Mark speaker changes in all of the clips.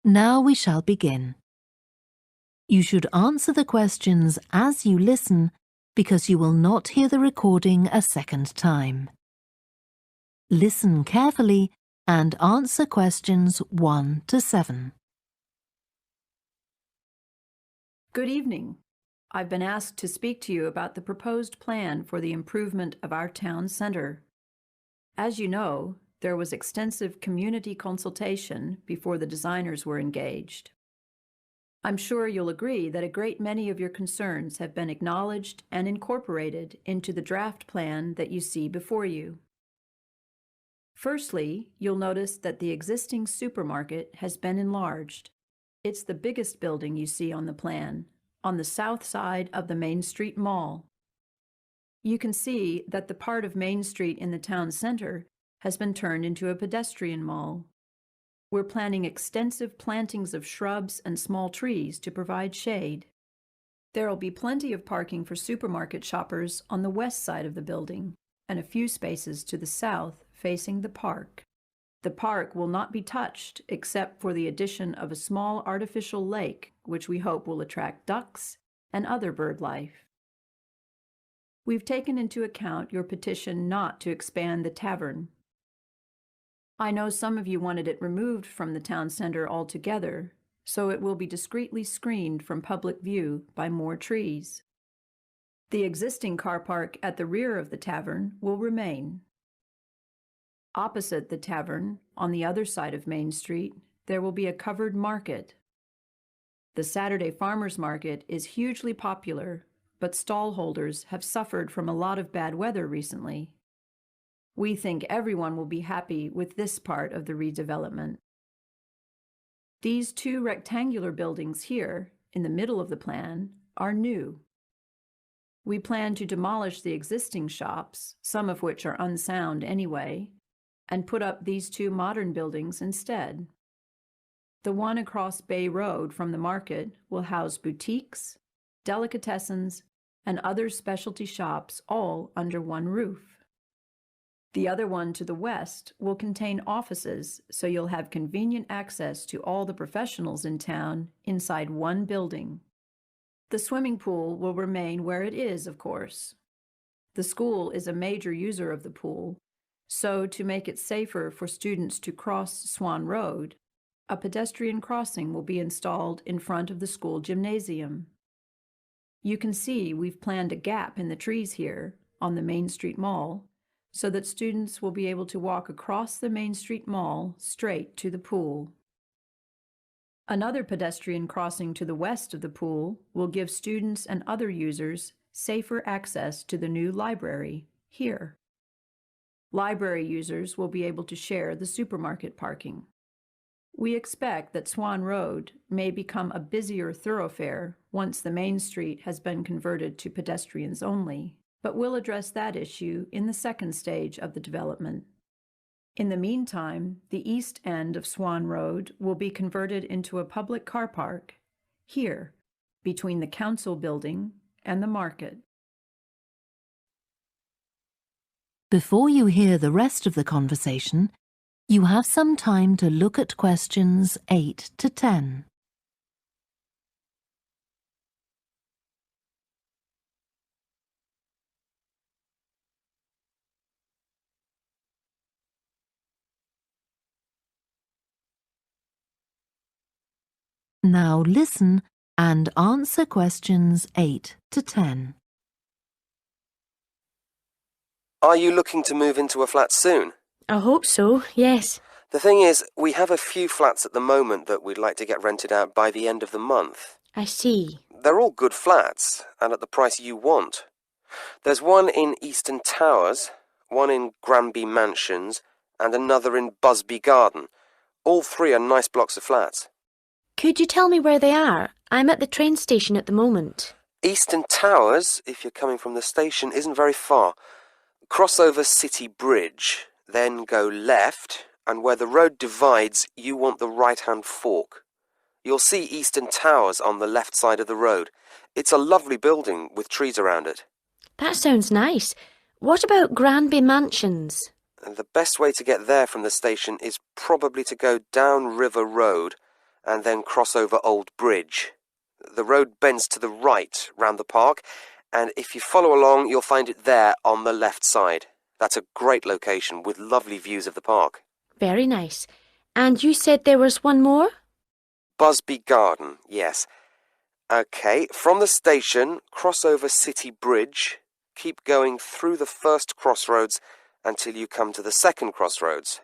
Speaker 1: Now we shall begin. You should answer the questions as you listen because you will not hear the recording a second time. Listen carefully and answer questions 1 to 7.
Speaker 2: Good evening. I've been asked to speak to you about the proposed plan for the improvement of our town center. As you know, there was extensive community consultation before the designers were engaged. I'm sure you'll agree that a great many of your concerns have been acknowledged and incorporated into the draft plan that you see before you. Firstly, you'll notice that the existing supermarket has been enlarged. It's the biggest building you see on the plan, on the south side of the Main Street Mall. You can see that the part of Main Street in the town center has been turned into a pedestrian mall. We're planning extensive plantings of shrubs and small trees to provide shade. There'll be plenty of parking for supermarket shoppers on the west side of the building, and a few spaces to the south facing the park. The park will not be touched except for the addition of a small artificial lake, which we hope will attract ducks and other bird life. We've taken into account your petition not to expand the tavern. I know some of you wanted it removed from the town center altogether, so it will be discreetly screened from public view by more trees. The existing car park at the rear of the tavern will remain. Opposite the tavern, on the other side of Main Street, there will be a covered market. The Saturday Farmers Market is hugely popular, but stall holders have suffered from a lot of bad weather recently. We think everyone will be happy with this part of the redevelopment. These two rectangular buildings here, in the middle of the plan, are new. We plan to demolish the existing shops, some of which are unsound anyway, and put up these two modern buildings instead. The one across Bay Road from the market will house boutiques, delicatessens, and other specialty shops all under one roof. The other one to the west will contain offices, so you'll have convenient access to all the professionals in town inside one building. The swimming pool will remain where it is, of course. The school is a major user of the pool, so to make it safer for students to cross Swan Road, a pedestrian crossing will be installed in front of the school gymnasium. You can see we've planned a gap in the trees here on the Main Street Mall, so that students will be able to walk across the Main Street Mall straight to the pool. Another pedestrian crossing to the west of the pool will give students and other users safer access to the new library here. Library users will be able to share the supermarket parking. We expect that Swan Road may become a busier thoroughfare once the Main Street has been converted to pedestrians only, but we'll address that issue in the second stage of the development. In the meantime, the east end of Swan Road will be converted into a public car park here, between the council building and the market.
Speaker 1: Before you hear the rest of the conversation, you have some time to look at questions 8 to 10. Now listen and answer questions 8 to 10.
Speaker 3: Are you looking to move into a flat soon?
Speaker 4: I hope so, yes.
Speaker 3: The thing is, we have a few flats at the moment that we'd like to get rented out by the end of the month.
Speaker 4: I see.
Speaker 3: They're all good flats, and at the price you want. There's one in Eastern Towers, one in Granby Mansions, and another in Busby Garden. All three are nice blocks of flats.
Speaker 4: Could you tell me where they are? I'm at the train station at the moment.
Speaker 3: Eastern Towers, if you're coming from the station, isn't very far. Cross over City Bridge, then go left, and where the road divides, you want the right-hand fork. You'll see Eastern Towers on the left side of the road. It's a lovely building with trees around it.
Speaker 4: That sounds nice. What about Granby Mansions?
Speaker 3: And the best way to get there from the station is probably to go down River Road and then cross over Old Bridge. The road bends to the right round the park, and if you follow along, you'll find it there on the left side. That's a great location with lovely views of the park.
Speaker 4: Very nice. And you said there was one more?
Speaker 3: Busby Garden, yes. OK, from the station, cross over City Bridge, keep going through the first crossroads until you come to the second crossroads.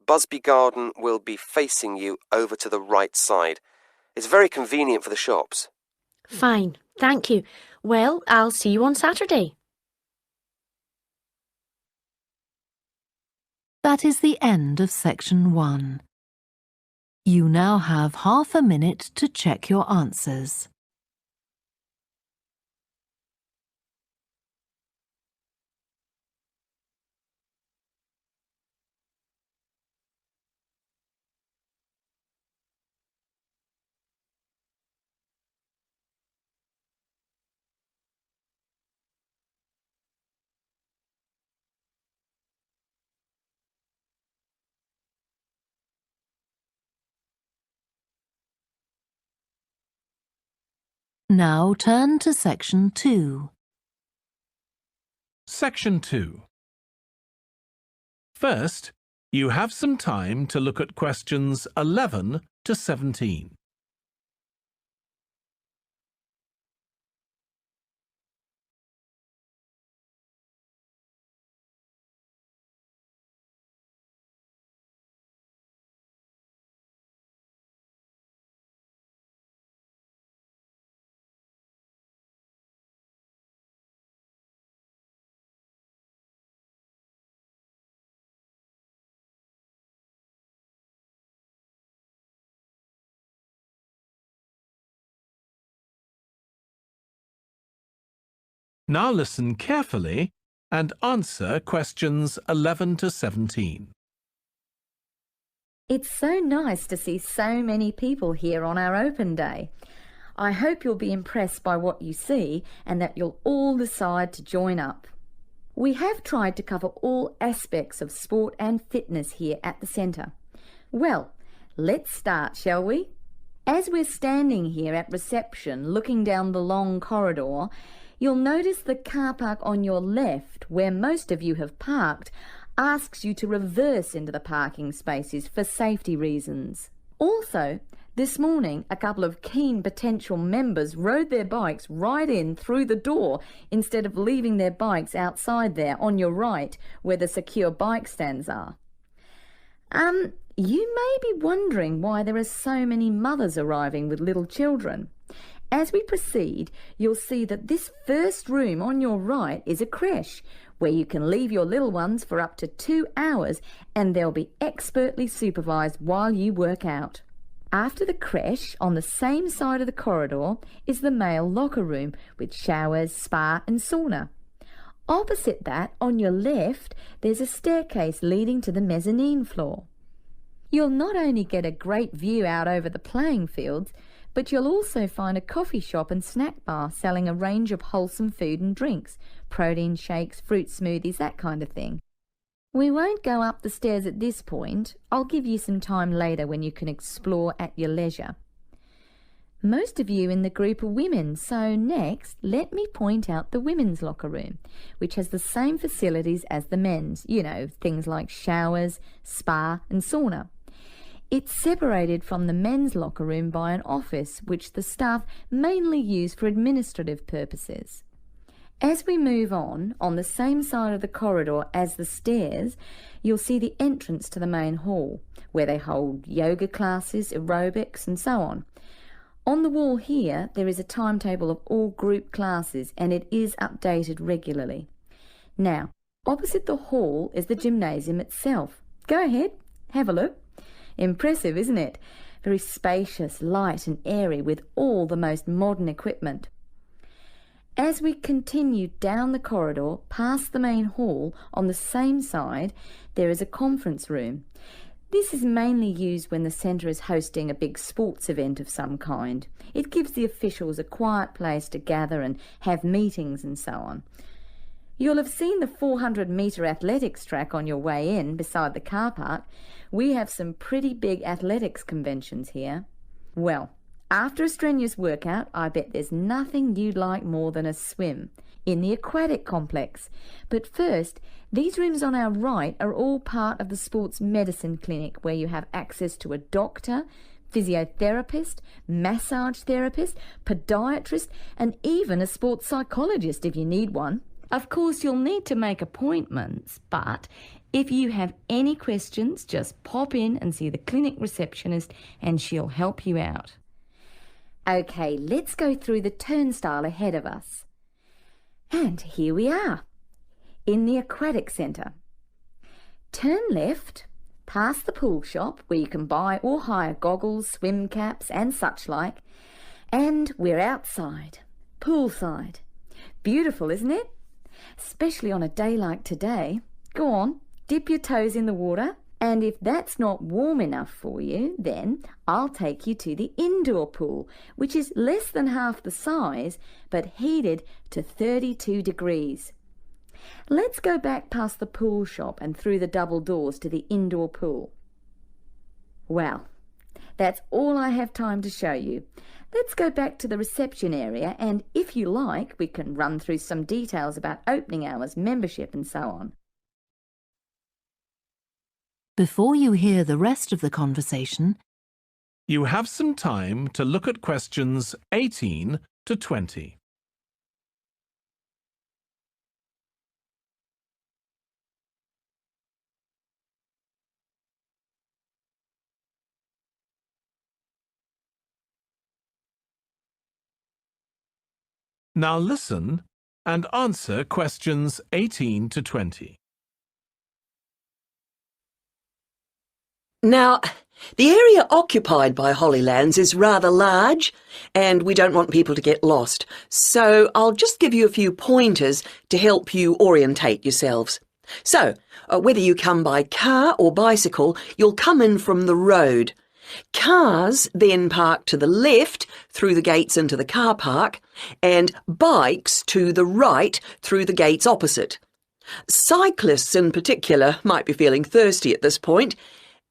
Speaker 3: Busby Garden will be facing you over to the right side. It's very convenient for the shops.
Speaker 4: Fine, thank you. Well, I'll see you on Saturday.
Speaker 1: That is the end of section 1. You now have half a minute to check your answers. Now turn to section 2.
Speaker 5: Section 2. First, you have some time to look at questions 11 to 17. Now listen carefully and answer questions 11 to 17.
Speaker 6: It's so nice to see so many people here on our open day. I hope you'll be impressed by what you see and that you'll all decide to join up. We have tried to cover all aspects of sport and fitness here at the centre. Well, let's start, shall we? As we're standing here at reception looking down the long corridor, you'll notice the car park on your left, where most of you have parked, asks you to reverse into the parking spaces for safety reasons. Also, this morning, a couple of keen potential members rode their bikes right in through the door instead of leaving their bikes outside there on your right, where the secure bike stands are. You may be wondering why there are so many mothers arriving with little children. As we proceed, you'll see that this first room on your right is a creche, where you can leave your little ones for up to 2 hours and they'll be expertly supervised while you work out. After the creche, on the same side of the corridor, is the male locker room with showers, spa and sauna. Opposite that, on your left, there's a staircase leading to the mezzanine floor. You'll not only get a great view out over the playing fields, but you'll also find a coffee shop and snack bar selling a range of wholesome food and drinks, protein shakes, fruit smoothies, that kind of thing. We won't go up the stairs at this point. I'll give you some time later when you can explore at your leisure. Most of you in the group are women, so next let me point out the women's locker room, which has the same facilities as the men's, you know, things like showers, spa and sauna. It's separated from the men's locker room by an office which the staff mainly use for administrative purposes. As we move on the same side of the corridor as the stairs, you'll see the entrance to the main hall, where they hold yoga classes, aerobics and so on. On the wall here, there is a timetable of all group classes and it is updated regularly. Now, opposite the hall is the gymnasium itself. Go ahead, have a look. Impressive, isn't it? Very spacious, light and airy with all the most modern equipment. As we continue down the corridor past the main hall, on the same side, there is a conference room. This is mainly used when the centre is hosting a big sports event of some kind. It gives the officials a quiet place to gather and have meetings and so on. You'll have seen the 400-metre athletics track on your way in beside the car park. We have some pretty big athletics conventions here. Well, after a strenuous workout, I bet there's nothing you'd like more than a swim in the aquatic complex. But first, these rooms on our right are all part of the sports medicine clinic, where you have access to a doctor, physiotherapist, massage therapist, podiatrist, and even a sports psychologist if you need one. Of course, you'll need to make appointments, but if you have any questions, just pop in and see the clinic receptionist and she'll help you out. Okay, let's go through the turnstile ahead of us. And here we are, in the aquatic centre. Turn left, past the pool shop where you can buy or hire goggles, swim caps and such like, and we're outside, poolside. Beautiful, isn't it? Especially on a day like today. Go on, dip your toes in the water, and if that's not warm enough for you, then I'll take you to the indoor pool, which is less than half the size, but heated to 32 degrees. Let's go back past the pool shop and through the double doors to the indoor pool. Well, that's all I have time to show you. Let's go back to the reception area, and if you like, we can run through some details about opening hours, membership and so on.
Speaker 1: Before you hear the rest of the conversation,
Speaker 5: You have some time to look at questions 18 to 20. Now listen and answer questions 18 to 20.
Speaker 7: Now, the area occupied by Hollylands is rather large, and we don't want people to get lost, so I'll just give you a few pointers to help you orientate yourselves. So, whether you come by car or bicycle, you'll come in from the road. Cars then park to the left through the gates into the car park, and bikes to the right through the gates opposite. Cyclists in particular might be feeling thirsty at this point,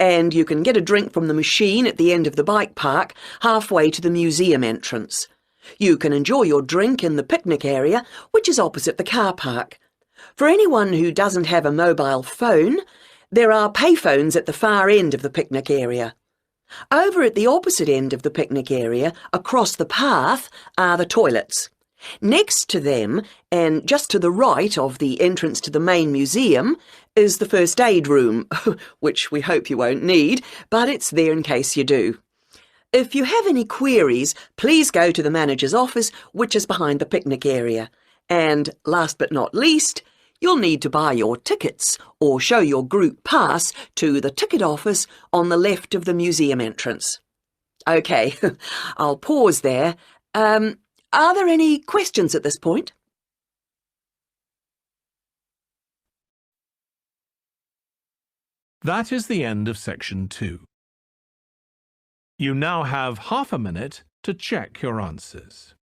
Speaker 7: and you can get a drink from the machine at the end of the bike park, halfway to the museum entrance. You can enjoy your drink in the picnic area, which is opposite the car park. For anyone who doesn't have a mobile phone, there are payphones at the far end of the picnic area. Over at the opposite end of the picnic area, across the path, are the toilets. Next to them, and just to the right of the entrance to the main museum, is the first aid room, which we hope you won't need, but it's there in case you do. If you have any queries, please go to the manager's office, which is behind the picnic area. And last but not least, you'll need to buy your tickets or show your group pass to the ticket office on the left of the museum entrance. OK, I'll pause there. Are there any questions at this point?
Speaker 5: That is the end of section 2. You now have half a minute to check your answers.